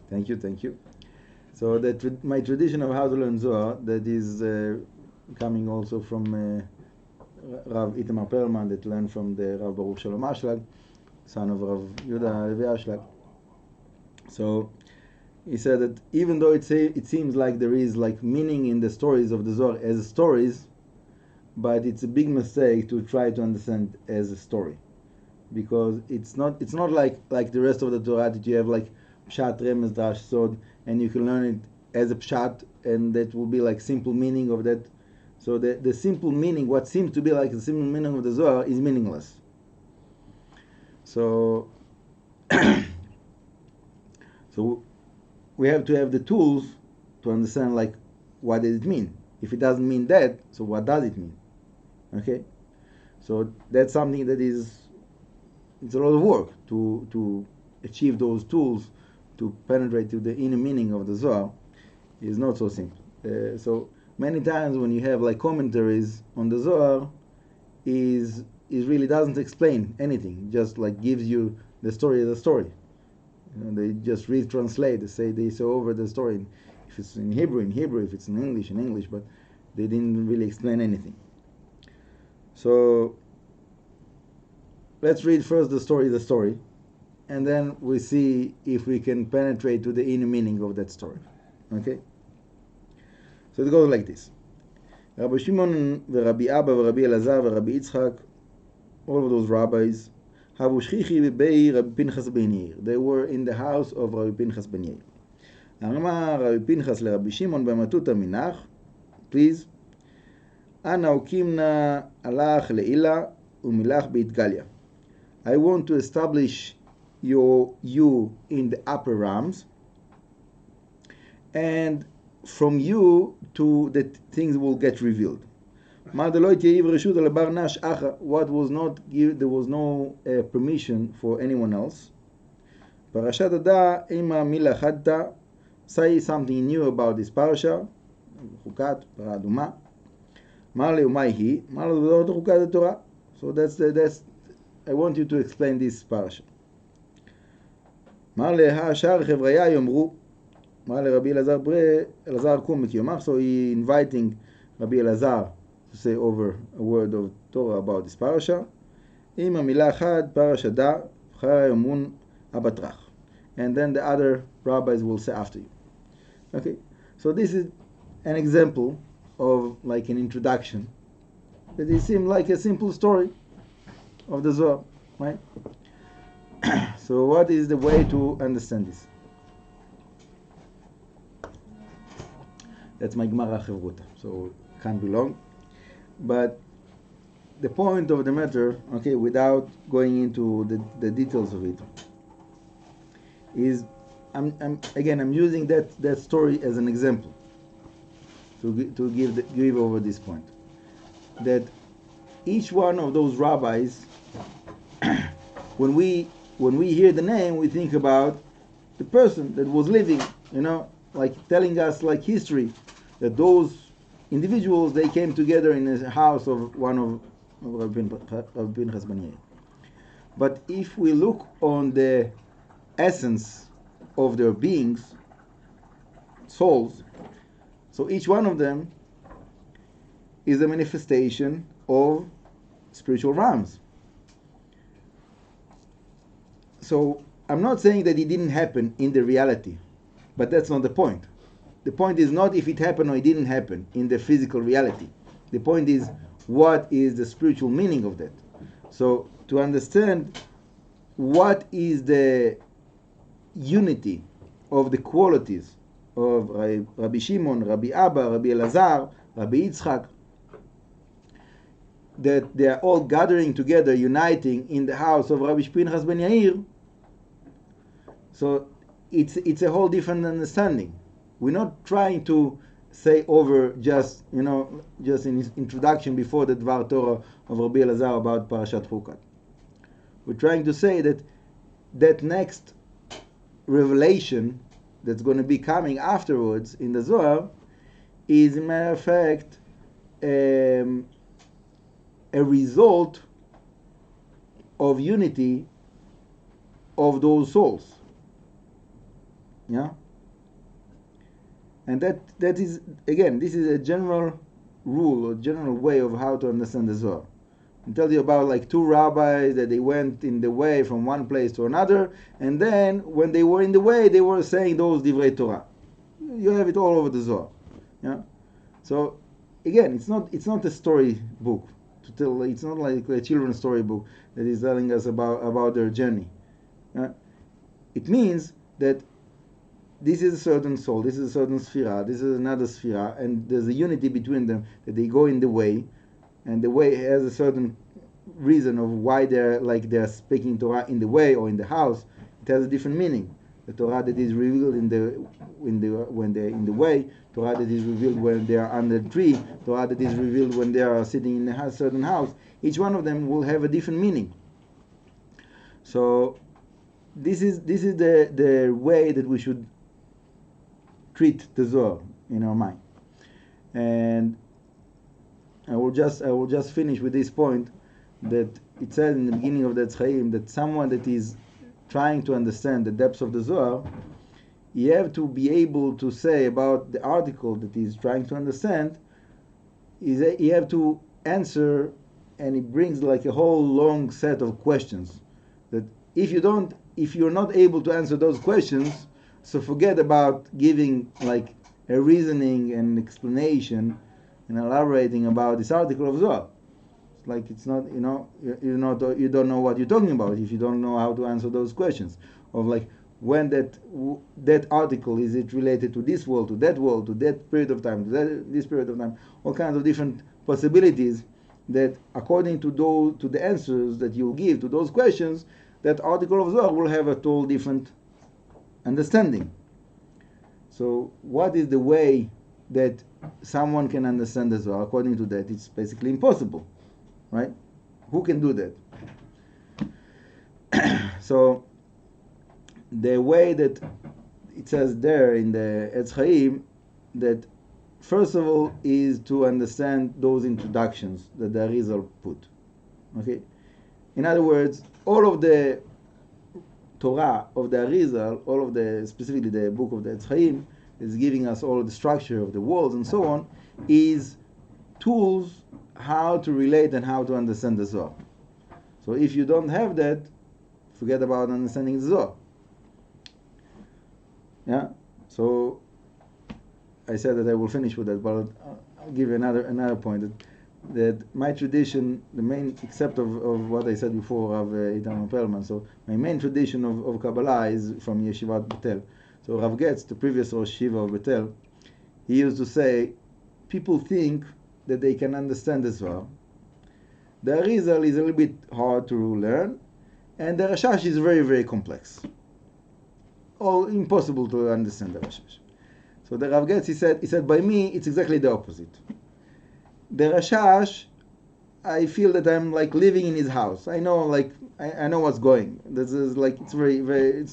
Thank you, thank you. So my tradition of how to learn Zohar, that is coming also from Rav Itamar Perlman, that learned from the Rav Baruch Shalom Ashlag, son of Rav Yehuda Levi Ashlag. So he said that even though it seems like there is like meaning in the stories of the Zohar as stories, but it's a big mistake to try to understand as a story, because it's not like the rest of the Torah that you have like pshat, remez, drash, sod, and you can learn it as a pshat, and that will be like simple meaning of that. So the simple meaning, what seems to be like the simple meaning of the Zohar, is meaningless. So so we have to have the tools to understand like what does it mean. If it doesn't mean that, so what does it mean? Okay, so that's something that it's a lot of work to achieve those tools to penetrate to the inner meaning of the Zohar. Is not so simple. So many times when you have like commentaries on the Zohar, is really doesn't explain anything, just like gives you the story of the story. They just retranslate. They say over the story. If it's in Hebrew, in Hebrew. If it's in English. But they didn't really explain anything. So let's read first the story, and then we see if we can penetrate to the inner meaning of that story. Okay? So it goes like this. Rabbi Shimon, Rabbi Abba, Rabbi Elazar, Rabbi Yitzchak, all of those rabbis, they were in the house of Rabbi Pinchas ben Yair. אמר רבי פנחס לרבי שמעון במטותא מנח, please, אנא הוקימנה הלך לעילה ומילך בהתגליה. I want to establish you in the upper realms, and from you to the things will get revealed. What was not given, there was no permission for anyone else. Parashat Ada ima mila chadta, say something new about this parasha. Chukat, para aduma. Marle umaihi, marle chukat Torah. So that's I want you to explain this parasha. Marle ha'ashar chevraya yomru. Marle Rabbi Elazar kum mikiyomach. So he inviting Rabbi Elazar to say over a word of Torah about this parasha. Ima milah chad parasha da chara yomun abatrach. And then the other rabbis will say after you. Okay, so this is an example of like an introduction that it seemed like a simple story of the Zohar, right? So what is the way to understand this? That's my Gemara Chavruta, so it can't be long. But the point of the matter, okay, without going into the details of it, is I'm using that story as an example to give over this point, that each one of those rabbis, when we hear the name, we think about the person that was living, like telling us like history, that those individuals, they came together in the house of one of Rabbi Pinchas ben Yair. But if we look on the essence of their beings, souls, so each one of them is a manifestation of spiritual realms. So I'm not saying that it didn't happen in the reality, but that's not the point. The point is not if it happened or it didn't happen in the physical reality. The point is, what is the spiritual meaning of that? So to understand what is the unity of the qualities of Rabbi Shimon, Rabbi Abba, Rabbi Elazar, Rabbi Yitzchak, that they are all gathering together, uniting in the house of Rabbi Pinchas ben Yair, so it's a whole different understanding. We're not trying to say over just in his introduction before the Dvar Torah of Rabbi Elazar about Parashat Chukat. We're trying to say that next revelation that's going to be coming afterwards in the Zohar is, a matter of fact, a result of unity of those souls. Yeah, and that is, again, this is a general rule or general way of how to understand the Zohar. I tell you about like two rabbis that they went in the way from one place to another, and then when they were in the way, they were saying those divrei Torah. You have it all over the Zohar. Yeah. So again, it's not a story book to tell. It's not like a children's story book that is telling us about their journey. Yeah. It means that this is a certain soul, this is a certain sphera, this is another sphera, and there's a unity between them, that they go in the way, and the way has a certain reason of why they're speaking Torah in the way or in the house. It has a different meaning. The Torah that is revealed when they're in the way, Torah that is revealed when they are under the tree, Torah that is revealed when they are sitting in a certain house. Each one of them will have a different meaning. So this is the way that we should treat the Zohar in our mind. And I will just finish with this point, that it says in the beginning of the Chaim that someone that is trying to understand the depths of the Zohar, you have to be able to say about the article that he's trying to understand, is that you have to answer, and it brings like a whole long set of questions, that if you're not able to answer those questions, so forget about giving like a reasoning and explanation and elaborating about this article of Zohar. It's like it's not, you don't know what you're talking about if you don't know how to answer those questions of like when that article, is it related to this world, to that period of time, to this period of time, all kinds of different possibilities that according to the answers that you give to those questions, that article of Zohar will have a total different understanding. So what is the way that someone can understand the Zohar? According to that, it's basically impossible, right? Who can do that? So the way that it says there in the Etz Chaim, that first of all is to understand those introductions that the Arizal put. Okay? In other words, all of the Torah of the Arizal, specifically the book of the Etz Chaim, is giving us all the structure of the worlds and so on, is tools how to relate and how to understand the Zohar. So if you don't have that, forget about understanding the Zohar. Yeah. So I said that I will finish with that, but I'll give you another point that my tradition, the main, except of what I said before of Itamar Perlman, so my main tradition of Kabbalah is from Yeshivat Betel. So Rav Getz, the previous Rosh Yeshiva of Betel, he used to say, people think that they can understand the Zohar. The Arizal is a little bit hard to learn, and the Rashash is very, very complex. Or impossible to understand the Rashash. So the Rav Getz, he said, by me, it's exactly the opposite. The Rashash, I feel that I'm like living in his house. I know, like, I know what's going. This is like, it's very, very,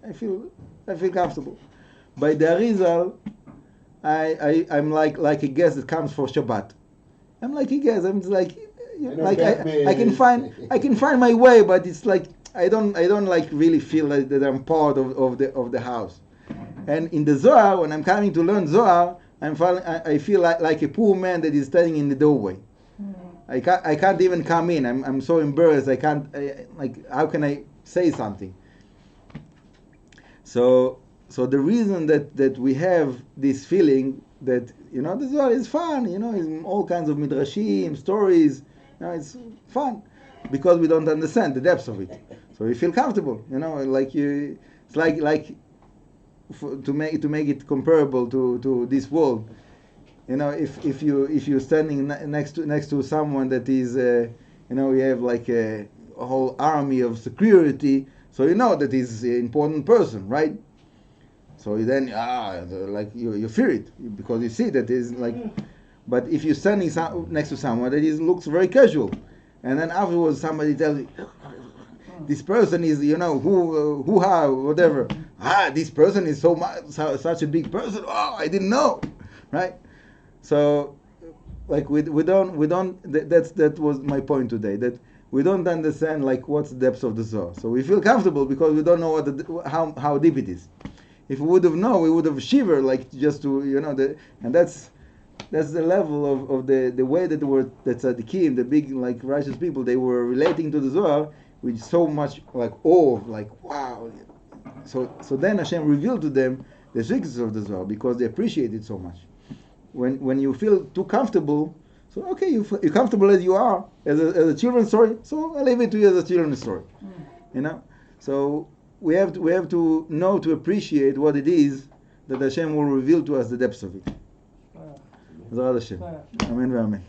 I feel comfortable. By the Arizal, I'm like a guest that comes for Shabbat. I'm like a guest. I'm just like I can find my way, but it's like I don't like really feel like that I'm part of the house. And in the Zohar, when I'm coming to learn Zohar, I feel like a poor man that is standing in the doorway. I can't even come in. I'm so embarrassed. I can't how can I say something? So the reason that we have this feeling that the Zohar is fun, it's all kinds of midrashim, stories, it's fun, because we don't understand the depths of it. So we feel comfortable, it's like to make it comparable to this world. If you're standing next to someone that is, you have like a whole army of security, so that he's an important person, right? So then, you fear it because you see that is like. But if you're standing next to someone that looks very casual, and then afterwards somebody tells you, this person is, whatever. This person is such a big person. Oh, I didn't know, right? So, like we don't. That was my point today. That we don't understand like what's the depths of the Zohar. So we feel comfortable because we don't know how deep it is. If we would have known, we would have shivered, like just to, and that's the level of the way that the tzaddikim, the big like righteous people, they were relating to the Zohar with so much like awe, like wow. So then Hashem revealed to them the secrets of the Zohar because they appreciate it so much. When you feel too comfortable, so okay, you're comfortable as you are as a children's story. So I leave it to you as a children's story, So we have to know to appreciate what it is that Hashem will reveal to us the depths of it. Zohar Hashem. Amen. Amen.